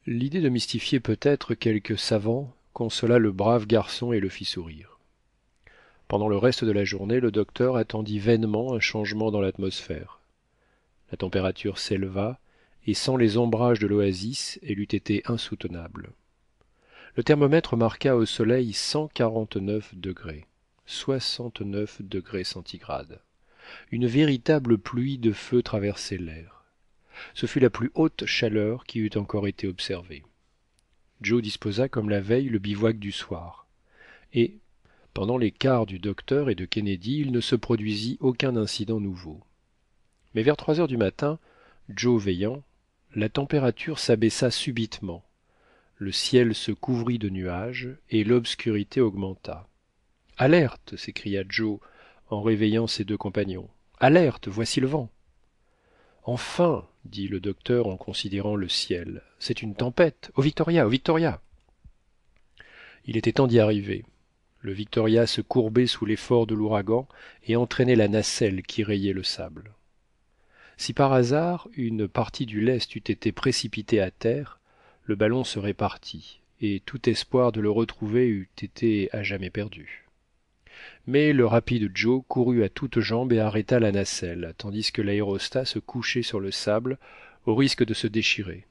L'idée de mystifier peut-être quelques savants consola le brave garçon et le fit sourire. Pendant le reste de la journée, le docteur attendit vainement un changement dans l'atmosphère. La température s'éleva, et sans les ombrages de l'oasis, elle eût été insoutenable. Le thermomètre marqua au soleil 149 degrés, 69 degrés centigrades. Une véritable pluie de feu traversait l'air. Ce fut la plus haute chaleur qui eût encore été observée. Joe disposa comme la veille le bivouac du soir, et, pendant les quarts du docteur et de Kennedy, il ne se produisit aucun incident nouveau. Mais vers 3 heures du matin, Joe veillant, la température s'abaissa subitement, le ciel se couvrit de nuages et l'obscurité augmenta. Alerte! S'écria Joe en réveillant ses deux compagnons. Alerte! Voici le vent! Enfin! Dit le docteur en considérant le ciel. C'est une tempête! Au Victoria! Au Victoria! Il était temps d'y arriver. Le Victoria se courbait sous l'effort de l'ouragan et entraînait la nacelle qui rayait le sable. Si par hasard une partie du lest eût été précipitée à terre, le ballon serait parti, et tout espoir de le retrouver eût été à jamais perdu. Mais le rapide Joe courut à toutes jambes et arrêta la nacelle, tandis que l'aérostat se couchait sur le sable, au risque de se déchirer.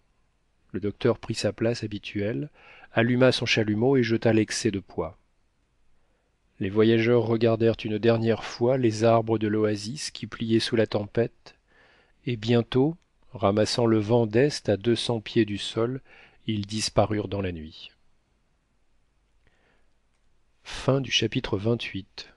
Le docteur prit sa place habituelle, alluma son chalumeau et jeta l'excès de poids. Les voyageurs regardèrent une dernière fois les arbres de l'oasis qui pliaient sous la tempête, et bientôt, ramassant le vent d'est à 200 pieds du sol, ils disparurent dans la nuit. Fin du chapitre 28.